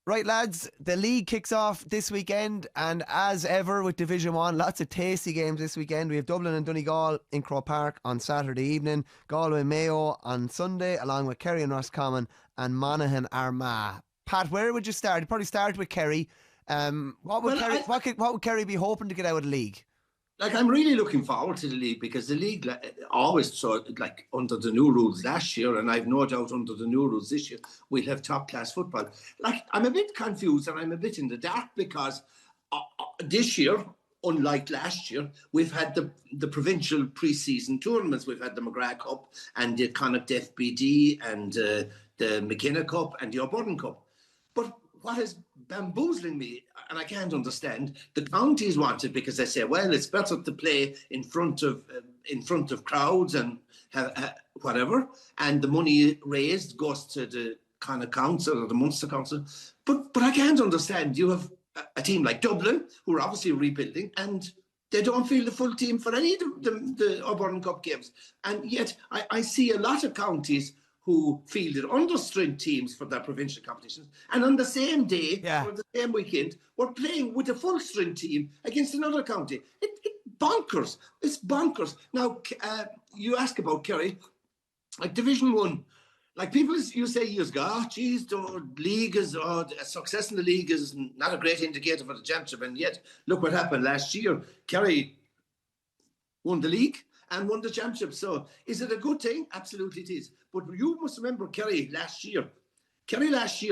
Right, lads, the league kicks off this weekend, and as ever with Division 1, lots of tasty games this weekend. We have Dublin and Donegal in Croke Park on Saturday evening, Galway and Mayo on Sunday, along with Kerry and Roscommon and Monaghan Armagh. Pat, where would you start? You'd probably start with Kerry. Well, What would Kerry be hoping to get out of the league? I'm really looking forward to the league because the league always saw like under the new rules last year, and I've no doubt under the new rules this year we'll have top class football. Like I'm a bit confused and I'm a bit in the dark because this year, unlike last year, we've had the provincial pre-season tournaments. We've had the McGrath Cup and the Connacht FBD and the McKenna Cup and the O'Byrne Cup. But what is bamboozling me, and I can't understand, the counties want it because they say, well, it's better to play in front of crowds and whatever, and the money raised goes to the kind of council or the Munster Council. But I can't understand. You have a team like Dublin who are obviously rebuilding, and they don't field the full team for any of the O'Byrne Cup games, and yet I see a lot of counties who fielded understrength teams for their provincial competitions. And on the same day, or the same weekend, we're playing with a full strength team against another county. It's bonkers. It's bonkers. Now, you ask about Kerry, like Division 1, like people, you say years ago, the league is, success in the league is not a great indicator for the championship. And yet, look what happened last year. Kerry won the league and won the championship. So is it a good thing? Absolutely it is. But you must remember Kerry last year,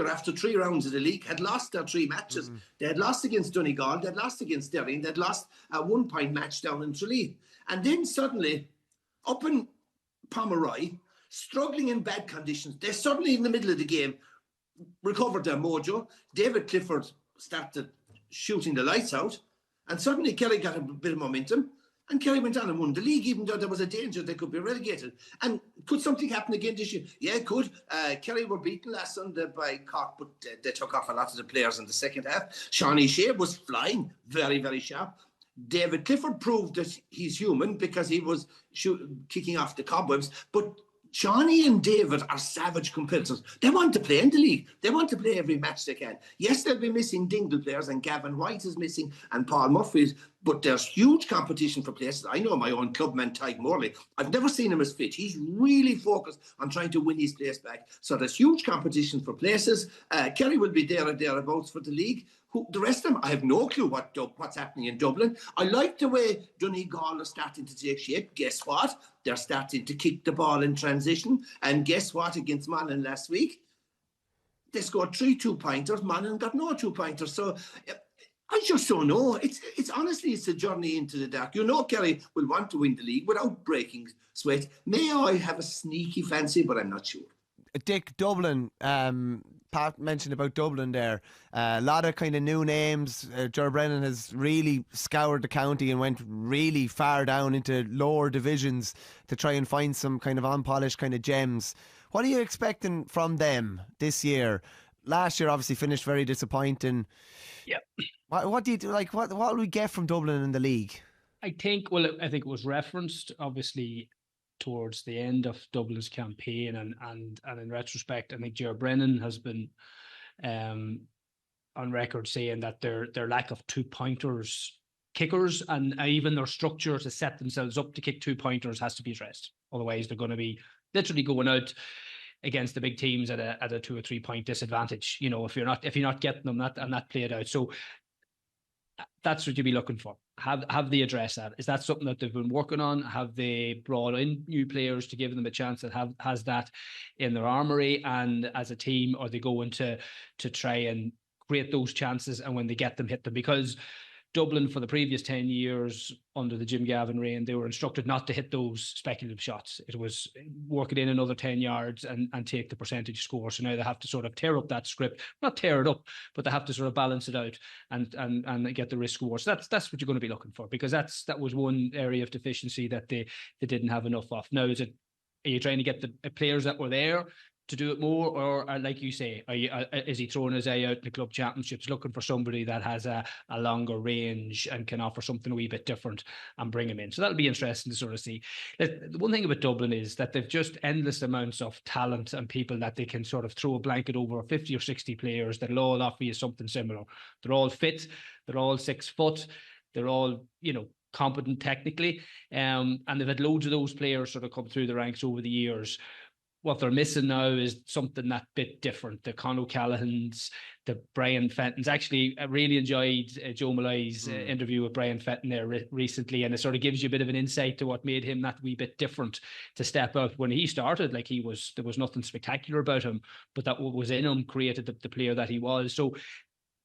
after 3 rounds of the league, had lost their 3 matches. They had lost against Donegal, they had lost against Derry, they'd lost a 1-point match down in Tralee. And then suddenly, up in Pomeroy, struggling in bad conditions, they suddenly, in the middle of the game, recovered their mojo. David Clifford started shooting the lights out, and suddenly Kerry got a bit of momentum. And Kerry went on and won the league, even though there was a danger they could be relegated. And could something happen again this year? Yeah, it could. Kerry were beaten last Sunday by Cork, but they took off a lot of the players in the second half. Shawnee Shea was flying, very, very sharp. David Clifford proved that he's human because he was kicking off the cobwebs. But Shawnee and David are savage competitors. They want to play in the league. They want to play every match they can. Yes, they'll be missing Dingle players, and Gavin White is missing, and Paul Murphy, but there's huge competition for places. I know my own clubman, Tyke Morley. I've never seen him as fit. He's really focused on trying to win his place back. So there's huge competition for places. Kerry will be there or thereabouts for the league. The rest of them, I have no clue what's happening in Dublin. I like the way Donegal are starting to take shape. Guess what? They're starting to kick the ball in transition. And guess what? Against Monaghan last week, they scored 3 2-pointers. Monaghan got no 2-pointers. So I just don't know. It's honestly, it's a journey into the dark. You know, Kerry will want to win the league without breaking sweat. May I have a sneaky fancy, but I'm not sure. Dick, Dublin, Pat mentioned about Dublin there. A lot of kind of new names. Ger Brennan has really scoured the county and went really far down into lower divisions to try and find some kind of unpolished kind of gems. What are you expecting from them this year? Last year obviously finished very disappointing. Yeah. What do you do? Like, what will we get from Dublin in the league? I think it was referenced obviously towards the end of Dublin's campaign, and in retrospect, I think Ger Brennan has been on record saying that their lack of 2-pointers kickers and even their structure to set themselves up to kick 2-pointers has to be addressed. Otherwise, they're going to be literally going out against the big teams at a 2 or 3 point disadvantage. You know, if you're not getting them that played out. So that's what you'll be looking for. Have they addressed that? Is that something that they've been working on? Have they brought in new players to give them a chance that has that in their armory? And as a team, are they going to try and create those chances, and when they get them, hit them? Because Dublin, for the previous 10 years under the Jim Gavin reign, they were instructed not to hit those speculative shots. It was work it in another 10 yards and take the percentage score. So now they have to sort of tear up that script, not tear it up, but they have to sort of balance it out and get the risk reward. So that's what you're going to be looking for, because that was one area of deficiency that they didn't have enough of. Now, are you trying to get the players that were there to do it more, or like you say, is he throwing his eye out in the club championships looking for somebody that has a longer range and can offer something a wee bit different and bring him in? So that'll be interesting to sort of see. The one thing about Dublin is that they've just endless amounts of talent and people that they can sort of throw a blanket over, 50 or 60 players that'll all offer you something similar. They're all fit, they're all 6 foot, they're all, competent technically, and they've had loads of those players sort of come through the ranks over the years. What they're missing now is something that bit different. The Con O'Callaghan's, the Brian Fentons. Actually, I really enjoyed Joe Malloy's interview with Brian Fenton there recently, and it sort of gives you a bit of an insight to what made him that wee bit different to step out. When he started, like there was nothing spectacular about him, but that what was in him created the player that he was. So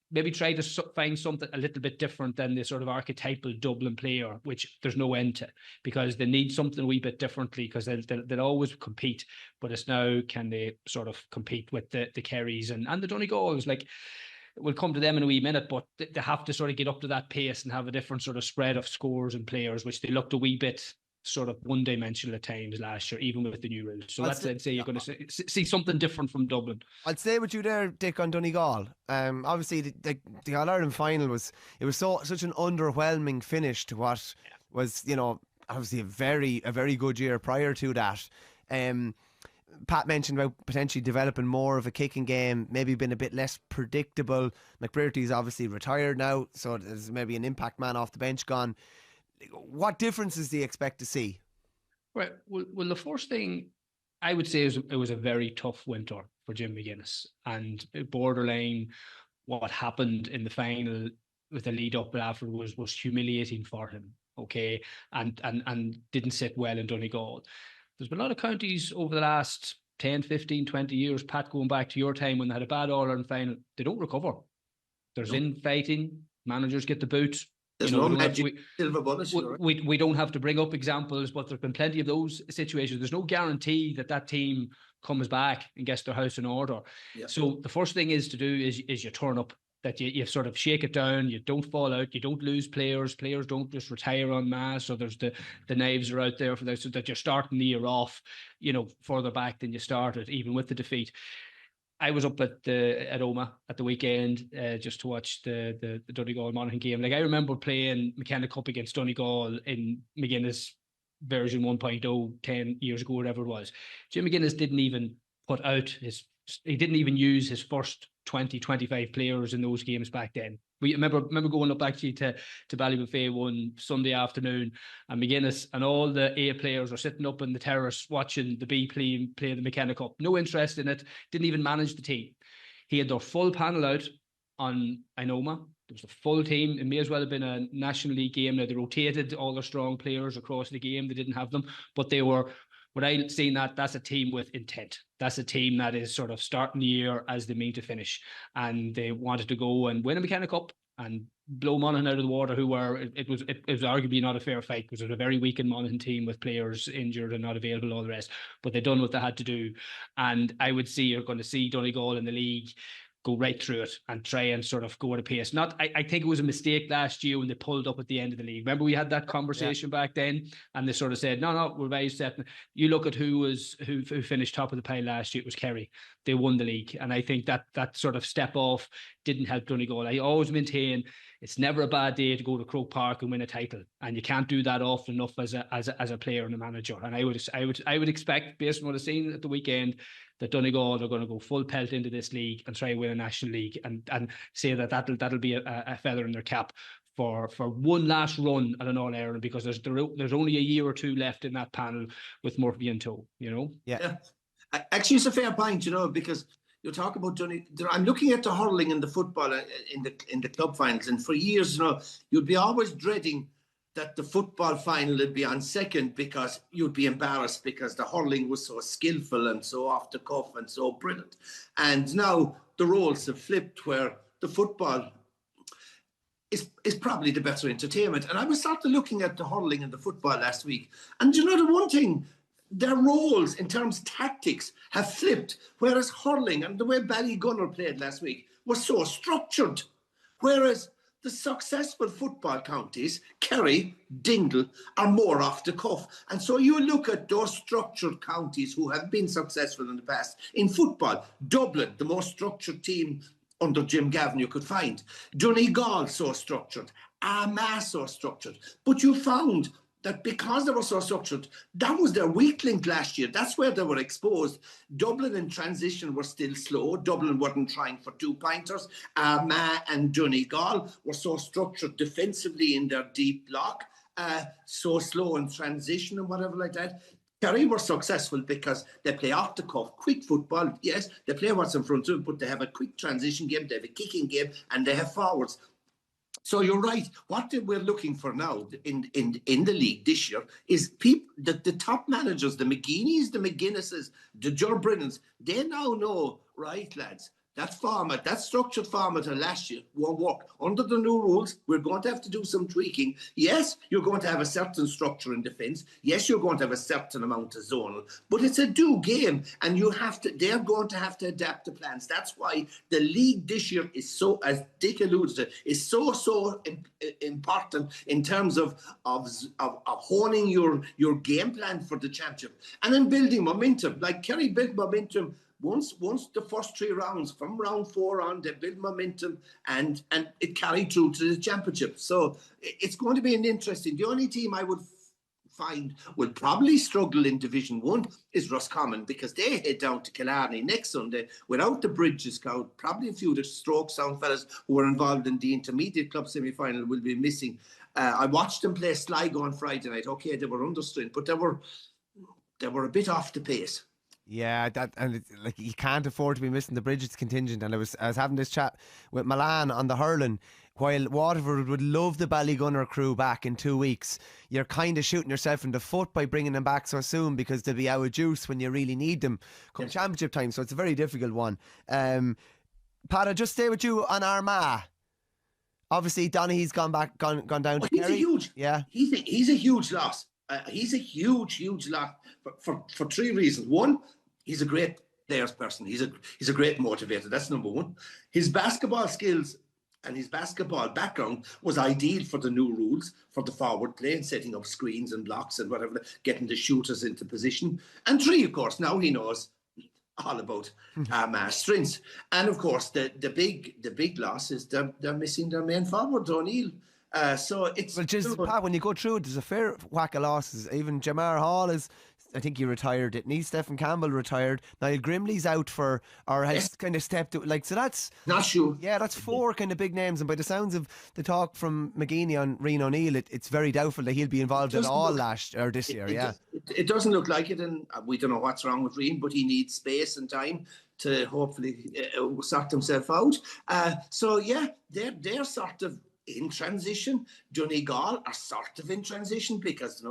maybe try to find something a little bit different than the sort of archetypal Dublin player, which there's no end to, because they need something a wee bit differently, because they'll always compete. But it's now, can they sort of compete with the Kerrys and the Donegals? Like, we'll come to them in a wee minute, but they have to sort of get up to that pace and have a different sort of spread of scores and players, which they looked a wee bit sort of one-dimensional at times last year, even with the new rules. So I'd say you're going to see something different from Dublin. I'd stay with you there, Dick, on Donegal. Obviously, the All-Ireland final was such an underwhelming finish to what was, obviously a very good year prior to that. Pat mentioned about potentially developing more of a kicking game, maybe been a bit less predictable. McBrearty's obviously retired now, so there's maybe an impact man off the bench gone. What differences do you expect to see? Right. Well, the first thing I would say is it was a very tough winter for Jim McGuinness, and borderline what happened in the final with the lead up after was humiliating for him. Okay, and didn't sit well in Donegal. There's been a lot of counties over the last 10, 15, 20 years, Pat, going back to your time when they had a bad All-Ireland final, they don't recover. There's infighting, managers get the boot. There's no magic silver bullet. We don't have to bring up examples, but there's been plenty of those situations. There's no guarantee that team comes back and gets their house in order. Yeah. So the first thing is to do is you turn up, that you sort of shake it down, you don't fall out, you don't lose players don't just retire en masse. So there's the knives are out there for that, so that you're starting the year off, further back than you started, even with the defeat. I was up at Oma at the weekend just to watch the Donegal Monaghan game. Like, I remember playing McKenna Cup against Donegal in McGuinness version 1.0 10 years ago, whatever it was. Jim McGuinness didn't even use his first 20, 25 players in those games back then. We remember going up actually to Ballybuffet one Sunday afternoon, and McGuinness and all the A players are sitting up in the terrace watching the B play the McKenna Cup. No interest in it, didn't even manage the team. He had their full panel out on Inoma. There was a full team. It may as well have been a National League game. Now, they rotated all their strong players across the game. They didn't have them, but they were, when I seen that's a team with intent. That's a team that is sort of starting the year as they mean to finish, and they wanted to go and win a McKenna Cup and blow Monaghan out of the water, who were, it was arguably not a fair fight, because it was a very weakened Monaghan team with players injured and not available, all the rest. But they done what they had to do, and I would see you're going to see Donegal in the league go right through it and try and sort of go at a pace. I think it was a mistake last year when they pulled up at the end of the league. Remember, we had that conversation back then, and they sort of said, no, we're very set. You look at who finished top of the pile last year. It was Kerry. They won the league, and I think that sort of step off didn't help Donegal. I always maintain it's never a bad day to go to Croke Park and win a title, and you can't do that often enough as a player and a manager. And I would expect, based on what I've seen at the weekend, that Donegal are going to go full pelt into this league and try and win a National League, and say that'll be a feather in their cap for one last run at an All-Ireland, because there's only a year or two left in that panel with Murphy in tow. Yeah. Actually, it's a fair point, because you talk about Donegal. I'm looking at the hurling and the football in the club finals, and for years, you'd be always dreading that the football final would be on second, because you'd be embarrassed because the hurling was so skillful and so off the cuff and so brilliant. And now the roles have flipped, where the football is probably the better entertainment. And I was sort of looking at the hurling and the football last week, and the one thing, their roles in terms of tactics have flipped, whereas hurling and the way Ballygunner played last week was so structured, whereas the successful football counties, Kerry, Donegal, are more off the cuff. And so you look at those structured counties who have been successful in the past. In football, Dublin, the most structured team under Jim Gavin you could find. Donegal, so structured. Armagh, so structured. But you found that because they were so structured, that was their weak link last year. That's where they were exposed. Dublin in transition were still slow. Dublin weren't trying for 2-pointers. Armagh and Donegal were so structured defensively in their deep block, so slow in transition and whatever like that. Kerry were successful because they play off the cuff, quick football. Yes, they play what's in front of them, but they have a quick transition game, they have a kicking game, and they have forwards. So you're right. What we're looking for now in the league this year is people, the top managers, the McGeeneys, the McGuinnesses, the Joe Brennans, they now know, right, lads, that structured format of last year won't work. Under the new rules, we're going to have to do some tweaking. Yes, you're going to have a certain structure in defence. Yes, you're going to have a certain amount of zonal, but it's a do game, and they're going to have to adapt the plans. That's why the league this year is so, as Dick alluded to, is so important in terms of honing your game plan for the championship, and then building momentum. Like Kerry built momentum. Once the first 3 rounds, from round 4 on, they build momentum and it carried through to the championship. So it's going to be an interesting. The only team I would find will probably struggle in Division 1 is Roscommon, because they head down to Killarney next Sunday without the Bridges crowd. Probably a few of the stroke sound fellas who were involved in the intermediate club semi-final will be missing. I watched them play Sligo on Friday night. Okay, they were under strength, but they were a bit off the pace. Yeah, like you can't afford to be missing the Bridges contingent. And I was having this chat with Milan on the hurling. While Waterford would love the Ballygunner crew back in 2 weeks, you're kind of shooting yourself in the foot by bringing them back so soon, because they'll be out of juice when you really need them come championship time. So it's a very difficult one. Pat, I'll just stay with you on Armagh. Obviously, Donaghy's gone down to Kerry. He's a huge loss. He's a huge loss for 3 reasons. One, he's a great players person. He's a great motivator. That's number one. His basketball skills and his basketball background was ideal for the new rules, for the forward play and setting up screens and blocks and whatever, getting the shooters into position. And 3, of course, now he knows all about strengths. And of course, the big loss is they're missing their main forward, O'Neill. So it's Pat, when you go through it, there's a fair whack of losses. Even Jamar Hall I think he retired, didn't he? Stephen Campbell retired. Niall Grimley's out has kind of stepped out. Like, so that's not sure. Yeah, that's 4 kind of big names, and by the sounds of the talk from McGeeney on Rian O'Neill, it's very doubtful that he'll be involved at all this year. It doesn't look like it, and we don't know what's wrong with Rian, but he needs space and time to hopefully sort himself out. So yeah, they're sort of in transition. Donegal are sort of in transition because,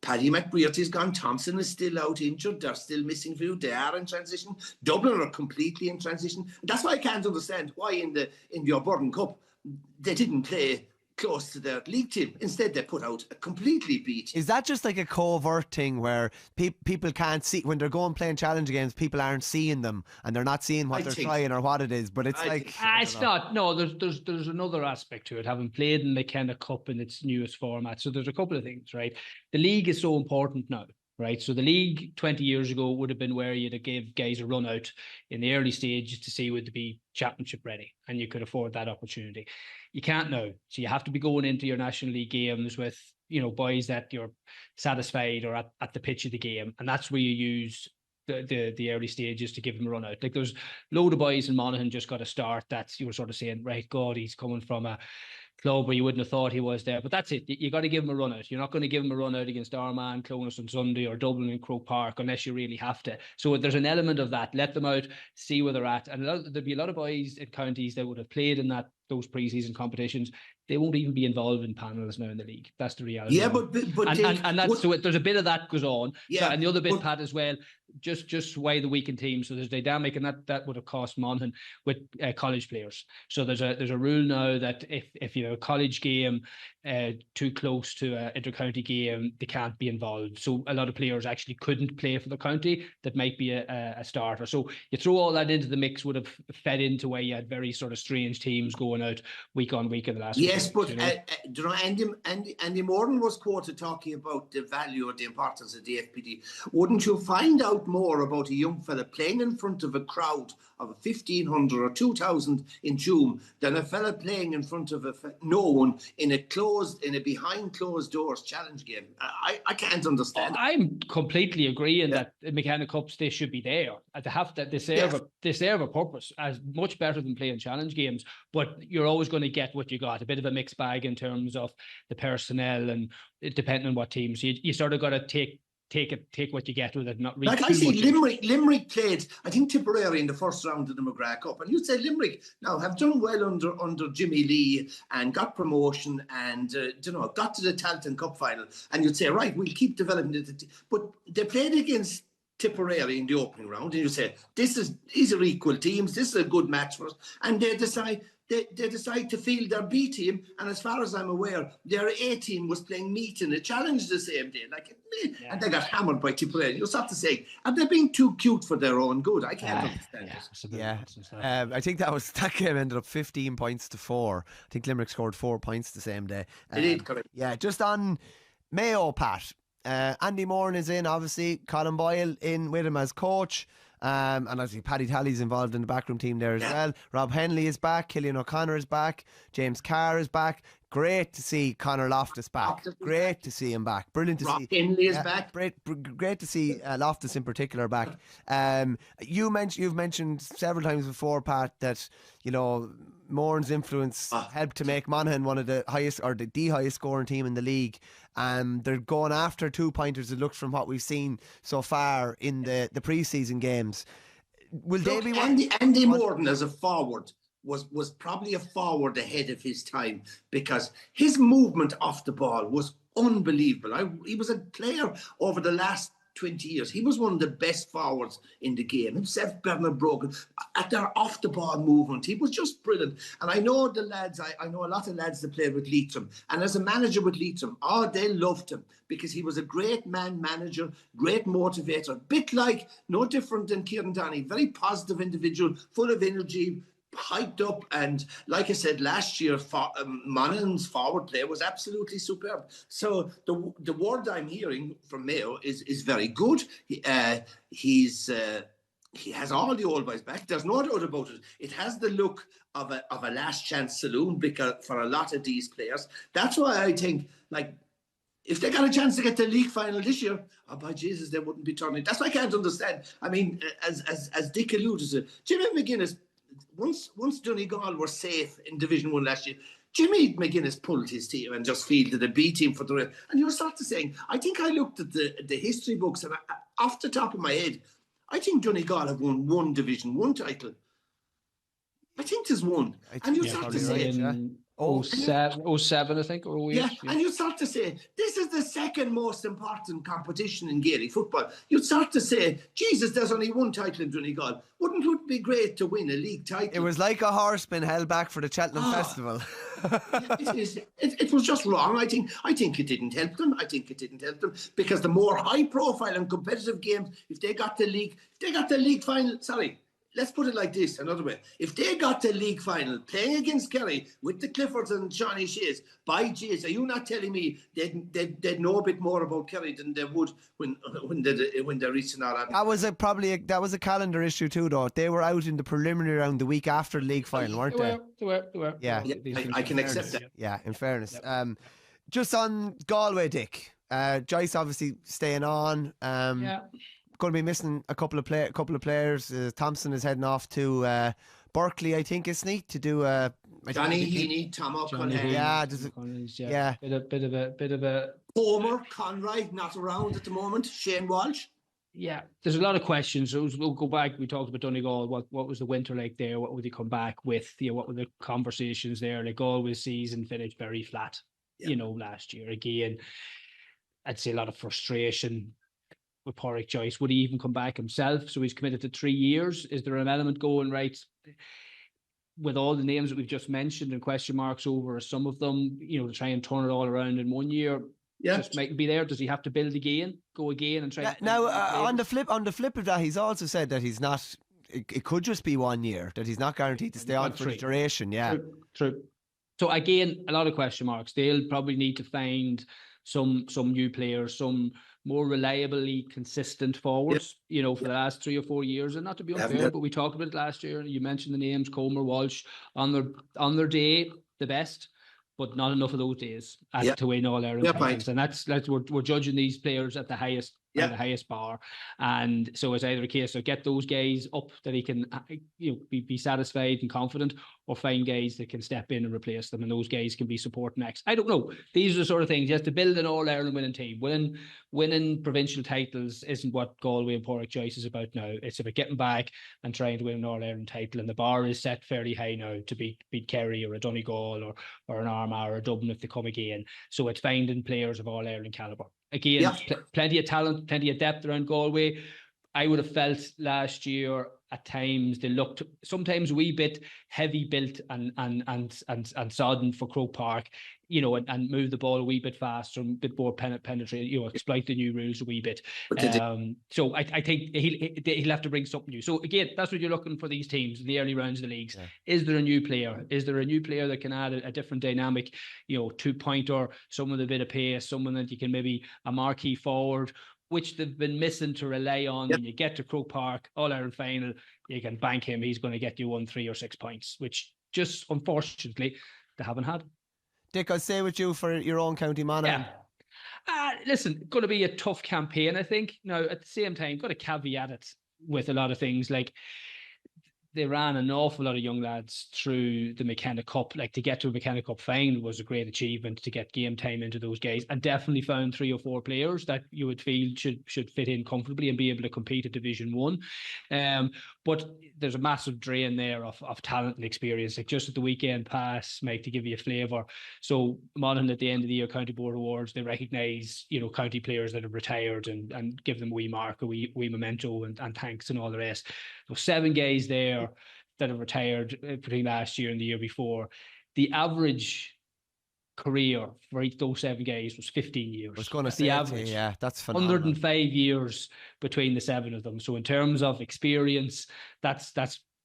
Paddy McBrearty's gone. Thompson is still out injured. They're still missing a few. They are in transition. Dublin are completely in transition. That's why I can't understand why in the O'Byrne Cup they didn't play close to their league team. Instead, they put out a completely beat. Is that just like a covert thing where people can't see when they're going playing challenge games? People aren't seeing them and they're not seeing what they're trying or what it is. But it's it's not. No, there's another aspect to it. Having played in the McKenna Cup in its newest format, so there's a couple of things, right? The league is so important now. Right, so the league 20 years ago would have been where you'd have gave guys a run out in the early stages to see would they be championship ready, and you could afford that opportunity. You can't now, so you have to be going into your National League games with boys that you're satisfied or at the pitch of the game, and that's where you use the early stages to give them a run out. Like there's a load of boys in Monaghan just got a start that you were sort of saying, right, God, he's coming from a club where you wouldn't have thought he was there, but that's it. You got to give him a run out. You're not going to give him a run out against Armagh, Clonus on Sunday, or Dublin and Croke Park unless you really have to. So there's an element of that. Let them out, see where they're at, and there'll be a lot of boys in counties that would have played in those pre-season competitions. They won't even be involved in panels now in the league. That's the reality. Yeah, but that's so there's a bit of that goes on. Yeah, and the other bit, Pat, as well, just why the weakened team. So there's dynamic, and that would have cost Monaghan with college players. So there's a rule now that if you have a college game too close to an intercounty game, they can't be involved. So a lot of players actually couldn't play for the county that might be a starter. So you throw all that into the mix, would have fed into where you had very sort of strange teams going going out week on week in the last Yes, week, but you know? do you know, Andy Morgan was quoted talking about the value or the importance of the FPD. Wouldn't you find out more about a young fella playing in front of a crowd of 1,500 or 2,000 in June than a fella playing in front of no one in a behind closed doors challenge game? I can't understand. I'm completely agreeing that the Mechanic Cups, they should be there. They serve a purpose as much better than playing challenge games, but you're always going to get what you got, a bit of a mixed bag in terms of the personnel and depending on what teams. You sort of got to take what you get with it, not read like too I see much. Limerick played, I think, Tipperary in the first round of the McGrath Cup, and you'd say Limerick now have done well under Jimmy Lee and got promotion and got to the Tailteann Cup final, and you'd say, right, we'll keep developing it. But they played against Tipperary in the opening round, and you say, these are equal teams, this is a good match for us, and they decide to field their B team, and as far as I'm aware, their A team was playing Meath in a challenge the same day, and they got hammered by Tipperary. You start to say, are they being too cute for their own good? I can't understand it. I think that game ended up 15 points to 4. I think Limerick scored 4 points the same day. It is correct. Yeah, just on Mayo, Pat. Andy Moran is in, obviously. Colin Boyle in with him as coach. And obviously Paddy Tally's involved in the backroom team there as well. Rob Henley is back. Killian O'Connor is back. James Carr is back. Great to see Conor Loftus back. Great to see him back. Brilliant to see. Rob Henley is back. Great to see Loftus in particular back. You've mentioned several times before, Pat, that Moran's influence helped to make Monaghan one of the highest, or the highest scoring team in the league. They're going after 2-pointers, it looks, from what we've seen so far in the pre-season games. Andy Moran as a forward was probably a forward ahead of his time, because his movement off the ball was unbelievable. He was a player over the last 20 years. He was one of the best forwards in the game. Himself, Bernard Brogan, at their off-the-ball movement, he was just brilliant. And I know the lads, I know a lot of lads that played with Leitrim. And as a manager with Leitrim, they loved him because he was a great manager, great motivator, bit like, no different than Kieran Downey, very positive individual, full of energy, hyped up, and like I said last year, Monaghan's forward play was absolutely superb. So the word I'm hearing from Mayo is very good. He has all the old boys back. There's no doubt about it. It has the look of a last chance saloon, because for a lot of these players, that's why I think, if they got a chance to get the league final this year, by Jesus, they wouldn't be turning. That's why I can't understand. I mean, as Dick alluded to, Jimmy McGuinness, once Donegal were safe in Division 1 last year, Jimmy McGuinness pulled his team and just fielded a B team for the rest. And you start to saying, I think I looked at the history books, and off the top of my head, I think Donegal have won one Division 1 title. I think there's one. And you start to say, 07, I think, or and you start to say, this is the second most important competition in Gaelic football. You'd start to say, Jesus, there's only one title in Donegal. Wouldn't it be great to win a league title? It was like a horse being held back for the Cheltenham Festival. It was just wrong. I think it didn't help them. Because the more high profile and competitive games, if they got the league final, let's put it like this, another way. If they got the league final playing against Kerry with the Cliffords and Johnny Sheas, by Jesus, are you not telling me they'd know a bit more about Kerry than they would when they're reaching all that? That was a calendar issue too, though. They were out in the preliminary round the week after the league final, weren't they? They were. Yeah, I can accept that. Yeah, in fairness. Just on Galway, Dick. Joyce obviously staying on. Going to be missing a couple of players. Thompson is heading off to Berkeley, I think, isn't he? To do Johnny Heaney, Tom O'Connor. Yeah. Bit of a Homer Conroy not around at the moment. Shane Walsh. Yeah, there's a lot of questions. So we'll go back. We talked about Donegal. What was the winter like there? What would they come back with? What were the conversations there? Like, Galway's season finished very flat. Last year again. I'd say a lot of frustration with Pádraig Joyce. Would he even come back himself? So he's committed to 3 years. Is there an element going right with all the names that we've just mentioned and question marks over some of them, to try and turn it all around in 1 year? Yeah, just might be there. Does he have to build again, go again, and try? Now, on the flip of that, he's also said that he's not it could just be 1 year, that he's not guaranteed to stay on for the duration. Yeah. True. So again, a lot of question marks. They'll probably need to find some new players, some more reliably consistent forwards, for the last 3 or 4 years. And not to be unfair, but we talked about it last year. You mentioned the names, Comer, Walsh, on their day, the best, but not enough of those days to win All Ireland titles. And that's we're judging these players at the highest bar, and so it's either a case of get those guys up that he can be satisfied and confident, or find guys that can step in and replace them, and those guys can be support next. I don't know. These are the sort of things. You have to build an All Ireland winning team. Winning provincial titles isn't what Galway and Porrick Joyce is about now. It's about getting back and trying to win an All Ireland title, and the bar is set fairly high now to beat Kerry or a Donegal or an Armagh or a Dublin if they come again. So it's finding players of All Ireland calibre. Again, plenty of talent, plenty of depth around Galway. I would have felt last year at times they looked sometimes a wee bit heavy built and sodden for Croke Park, and move the ball a wee bit faster, a bit more penetrate, exploit the new rules a wee bit. So I think he'll have to bring something new. So again, that's what you're looking for these teams in the early rounds of the leagues. Yeah. Is there a new player? Is there a new player that can add a different dynamic, 2-pointer, someone with a bit of pace, someone that you can maybe a marquee forward, which they've been missing to rely on. When you get to Croke Park, All-Ireland final, you can bank him. He's going to get you 1, 3 or 6 points, which just, unfortunately, they haven't had. Dick, I'll stay with you for your own county, Monaghan. Listen, going to be a tough campaign, I think. Now, at the same time, got to caveat it with a lot of things like they ran an awful lot of young lads through the McKenna Cup. Like, to get to a McKenna Cup final was a great achievement, to get game time into those guys, and definitely found 3 or 4 players that you would feel should fit in comfortably and be able to compete at Division 1. But there's a massive drain there of talent and experience. Like, just at the weekend pass, Mike, to give you a flavour. So Monaghan at the end of the year County Board Awards, they recognise, county players that have retired and give them a wee mark, a wee memento and thanks and all the rest. So 7 guys there that have retired between last year and the year before. The average career for those 7 guys was 15 years. I was going to say, the average. Yeah, that's phenomenal. 105 years between the 7 of them. So in terms of experience, that's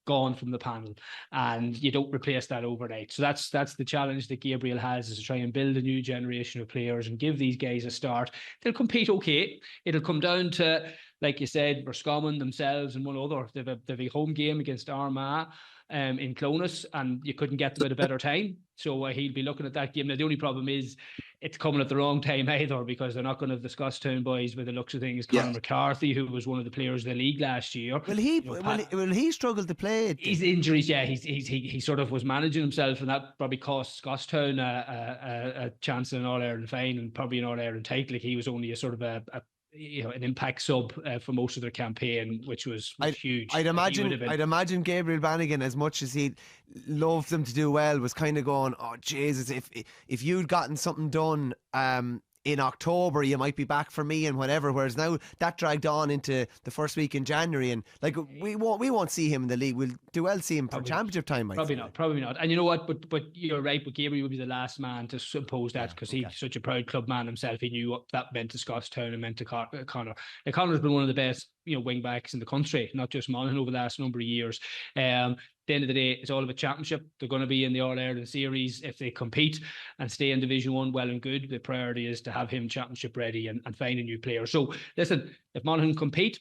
gone from the panel, and you don't replace that overnight. So that's the challenge that Gabriel has, is to try and build a new generation of players and give these guys a start. They'll compete okay. It'll come down to, like you said, Roscommon themselves and one other. They've a home game against Armagh in Clonus, and you couldn't get them at a better time. So he'll be looking at that game. Now, the only problem is it's coming at the wrong time either, because they're not going to have the Scotstown boys with the looks of things. Conor McCarthy, who was one of the players of the league last year. Will he struggle to play? His injuries, he sort of was managing himself, and that probably cost Scotstown a chance in an All-Ireland final and probably an All-Ireland title. Like, he was only a sort of an impact sub for most of their campaign, which was huge. I'd imagine Gabriel Bannigan, as much as he'd love them to do well, was kind of going, oh Jesus, if you'd gotten something done in October, you might be back for me and whatever. Whereas now that dragged on into the first week in January, and like we won't see him in the league. We'll do well see him for championship time. Probably not. And you know what? But you're right. But Gabriel would be the last man to impose that, because he's such a proud club man himself. He knew what that meant to Scotstown and meant to Conor. Like, Conor's been one of the best wing backs in the country, not just Monaghan, over the last number of years. At the end of the day, it's all about championship. They're going to be in the All-Ireland series. If they compete and stay in Division 1, well and good. The priority is to have him championship ready and find a new player. So listen, if Monaghan compete,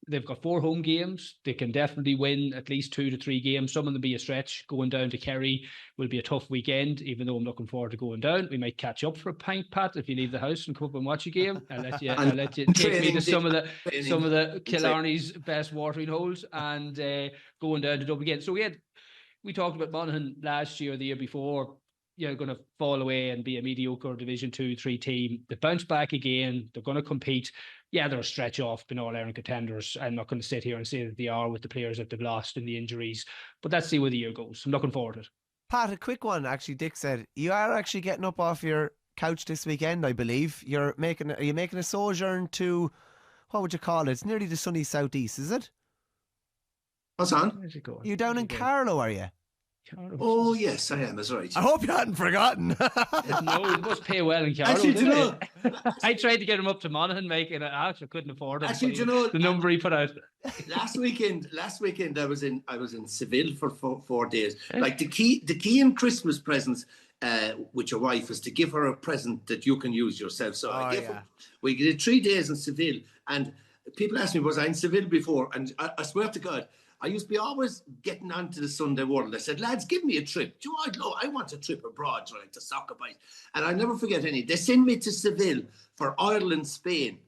they've got 4 home games. They can definitely win at least 2 to 3 games. Some of them be a stretch. Going down to Kerry will be a tough weekend, even though I'm looking forward to going down. We might catch up for a pint, Pat, if you leave the house and come up and watch a game. I'll let you take me to some of the Killarney's best watering holes and going down to Dublin again. So we talked about Monaghan last year, the year before. You're going to fall away and be a mediocre Division 2-3 team. They bounce back again. They're going to compete. Yeah, they're a stretch off being All-Ireland contenders. I'm not going to sit here and say that they are with the players that they've lost and the injuries. But let's see where the year goes. I'm looking forward to it. Pat, a quick one. Actually, Dick said you are actually getting up off your couch this weekend, I believe. Are you making a sojourn to, what would you call it? It's nearly the sunny southeast, is it? What's on? You down in Carlow, are you? Carlow. Oh yes, I am. That's right. I hope you hadn't forgotten. No, he must pay well in Carlow. Actually, do you know? I tried to get him up to Monaghan, making it. I actually couldn't afford it. Actually, do you know the number he put out? last weekend I was in Seville for 4 days. Like the key in Christmas presents with your wife is to give her a present that you can use yourself. So I gave her, we did 3 days in Seville, and people ask me, was I in Seville before? And I swear to God, I used to be always getting onto the Sunday World. I said, lads, give me a trip. Do you know, I want a trip abroad, right, to soccer bite. And I never forget any. They sent me to Seville for Ireland, Spain.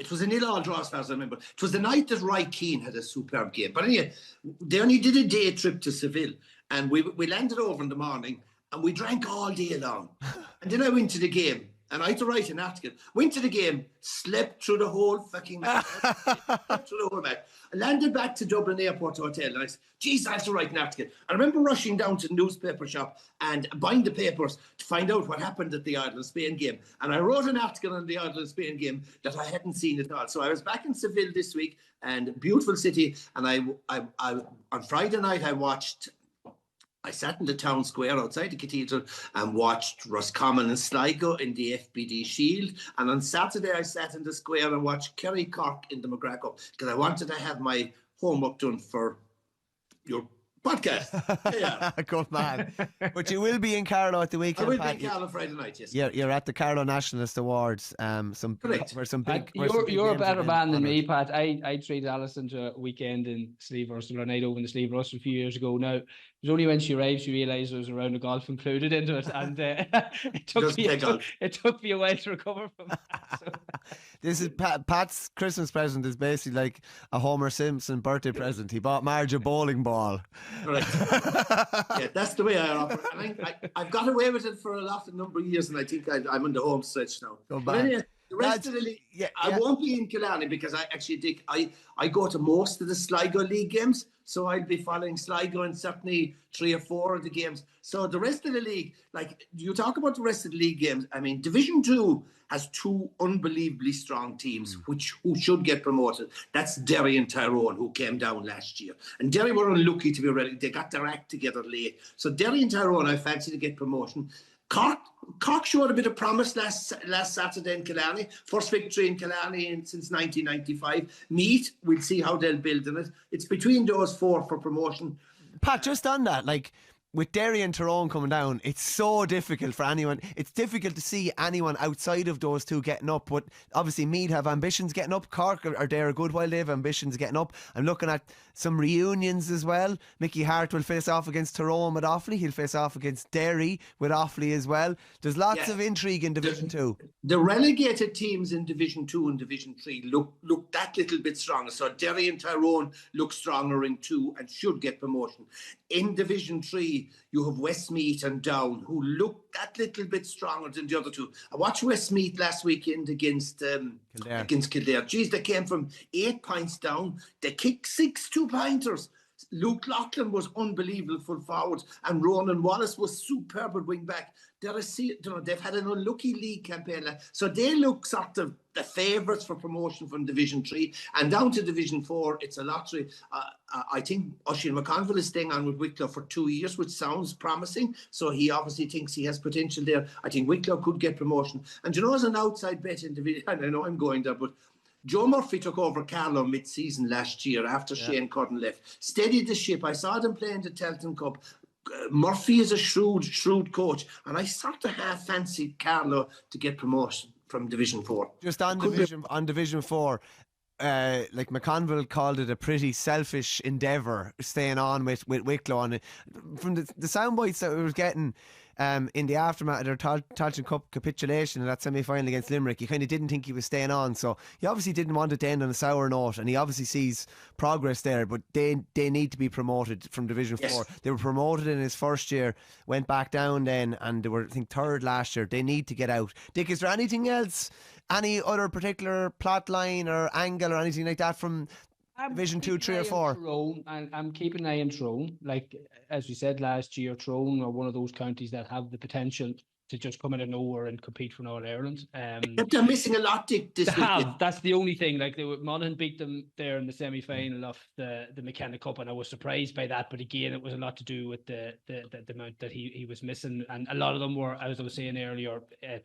It was a 0-0 draw, as far as I remember. It was the night that Roy Keane had a superb game. But anyway, they only did a day trip to Seville. And we landed over in the morning, and we drank all day long. And then I went to the game. And I had to write an article. Went to the game, slept through the whole fucking match. I landed back to Dublin Airport Hotel. And I said, geez, I have to write an article. I remember rushing down to the newspaper shop and buying the papers to find out what happened at the Ireland-Spain game. And I wrote an article on the Ireland-Spain game that I hadn't seen at all. So I was back in Seville this week, and beautiful city. And I on Friday night, I sat in the town square outside the cathedral and watched Roscommon and Sligo in the FBD Shield. And on Saturday, I sat in the square and watched Kerry Cork in the McGrath Cup because I wanted to have my homework done for your podcast. Yeah. Good man. But you will be in Carlow at the weekend. I will be in Carlow Friday night, yes. You're at the Carlow Nationalist Awards. Correct. You're a better man than me, Pat. I treated Alison to a weekend in Slieve Russell, or night over in the Slieve Russell a few years ago now. It was only when she arrived she realised there was a round of golf included into it, and it took me a while to recover from that. So. This is Pat's Christmas present is basically like a Homer Simpson birthday present. He bought Marge a bowling ball. Right. Yeah, that's the way I operate. I've got away with it for a number of years, and I think I'm on the home stretch now. But anyway, the rest of the league, I won't be in Killarney because I actually think I go to most of the Sligo League games, so I'll be following Sligo and certainly 3 or 4 of the games. So the rest of the league, like you talk about the rest of the league games, I mean, Division 2 has 2 unbelievably strong teams who should get promoted. That's Derry and Tyrone, who came down last year. And Derry were unlucky to be ready. They got their act together late. So Derry and Tyrone, I fancy to get promotion. Cork showed a bit of promise last Saturday in Killarney. First victory in Killarney since 1995. Meath, we'll see how they'll build in it. It's between those 4 for promotion. Pat, just on that, like with Derry and Tyrone coming down, it's so difficult for anyone. It's difficult to see anyone outside of those 2 getting up. But obviously, Meath have ambitions getting up. Cork are there a good while they have ambitions getting up. I'm looking at some reunions as well. Mickey Hart will face off against Tyrone with Offaly. He'll face off against Derry with Offaly as well. There's lots of intrigue in Division 2. The relegated teams in Division 2 and Division 3 look that little bit stronger. So Derry and Tyrone look stronger in 2 and should get promotion. In Division 3, you have Westmeath and Down, who look that little bit stronger than the other 2. I watched Westmeath last weekend against Kildare. Geez, they came from 8 points down. They kicked 6 2-pointers. Luke Loughlin was unbelievable full forward, and Ronan Wallace was superb at wing back. They've had an unlucky league campaign, so they look sort of the favourites for promotion from Division 3. And down to Division 4, it's a lottery. I think Oisin McConville is staying on with Wicklow for 2 years, which sounds promising. So he obviously thinks he has potential there. I think Wicklow could get promotion. And you know, as an outside bet in Division, and I know I'm going there, but Joe Murphy took over Carlow mid-season last year after Shane Curtin left. Steadied the ship. I saw them playing the Telton Cup. Murphy is a shrewd coach, and I sort of half fancied Carlow to get promotion from Division 4. Just on Division 4, like McConville called it a pretty selfish endeavour staying on with Wicklow. And from the sound bites that we were getting in the aftermath of their Tailteann Cup capitulation in that semi-final against Limerick, he kind of didn't think he was staying on, so he obviously didn't want it to end on a sour note, and he obviously sees progress there. But they need to be promoted from Division 4. They were promoted in his first year, went back down then, and they were, I think, 3rd last year. They need to get out. Dick, is there anything else, any other particular plot line or angle or anything like that from Division 2, 3 or 4? I'm keeping an eye on Tyrone. Like, as we said last year, Tyrone are one of those counties that have the potential to just come out of nowhere and compete for All Ireland. They're missing a lot, Dick, this weekend. That's the only thing. Like Monaghan beat them there in the semi-final of the McKenna Cup, and I was surprised by that. But again, it was a lot to do with the amount that he was missing, and a lot of them were, as I was saying earlier,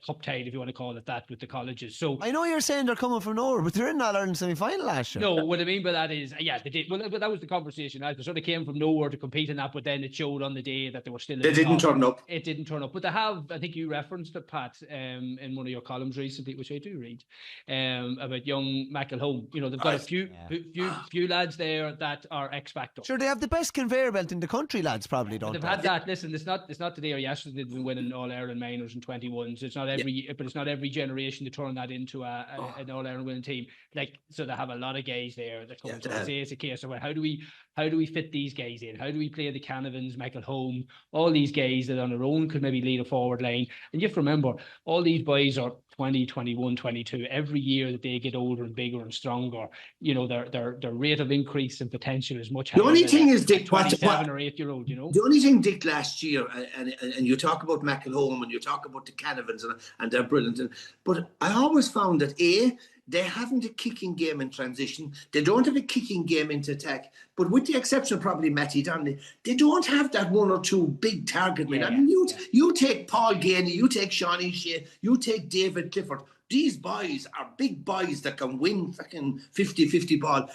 cup tied, if you want to call it that, with the colleges. So I know you're saying they're coming from nowhere, but they're in All Ireland semi-final last year. No, what I mean by that is, yeah, they did. Well, but that was the conversation. They sort of came from nowhere to compete in that, but then it showed on the day that they were still. They didn't turn up. It didn't turn up, but they have. I think you referenced it, Pat, in one of your columns recently, which I do read, about young Michael Home. You know, they've got a few lads there that are X factor. Sure, they have the best conveyor belt in the country, lads. Probably don't. They've had that. Listen, it's not today or yesterday they've been winning All Ireland minors and 21s. It's not but it's not every generation to turn that into an All Ireland winning team. Like, so they have a lot of guys there that come to say it's a case of, well, how do we fit these guys in? How do we play the Canavans, Michael Home, all these guys that on their own could maybe lead a forward line? And you have to remember, all these boys are 20, 21, 22. Every year that they get older and bigger and stronger, you know, their rate of increase in potential is much higher. The only thing is, Dick, 27 or 8-year-old, you know. The only thing, Dick, last year, and you talk about Michael Home and you talk about the Canavans, and they're brilliant. But I always found that they haven't a kicking game in transition. They don't have a kicking game into attack. But with the exception of probably Matty Donnelly, they don't have that one or two big target men. I mean, you take Paul Gainey, you take Shawnee Shea, you take David Clifford. These boys are big boys that can win fucking 50-50 ball.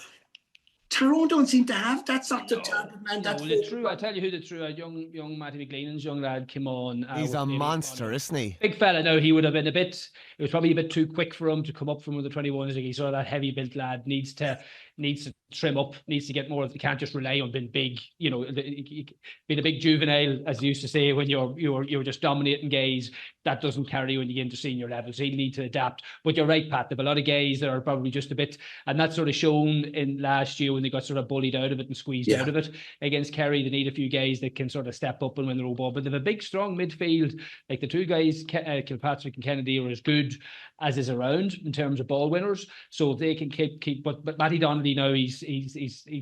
Tyrone don't seem to have that sort of target man. It's true. I tell you who the true young Matty McGleenan's young lad came on. He's a monster, isn't he? Big fella. No, he would have been it was probably a bit too quick for him to come up from the 21s. Like, he's sort of that heavy built lad, needs to trim up, needs to get more. You can't just rely on being big, you know, being a big juvenile, as you used to say, when you're just dominating guys. That doesn't carry when you get into senior levels. So you need to adapt. But you're right, Pat. There are a lot of guys that are probably just a bit, and that's sort of shown in last year when they got sort of bullied out of it and squeezed out of it against Kerry. They need a few guys that can sort of step up and win the ball. But they have a big, strong midfield. Like the two guys, Kilpatrick and Kennedy, are as good as is around in terms of ball winners. So if they can keep. But Matty Donnelly now, he's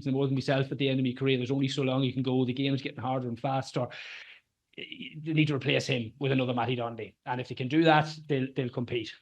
more than myself at the end of my career. There's only so long you can go. The game's getting harder and faster. They need to replace him with another Matty Donnelly, and if they can do that, they'll compete.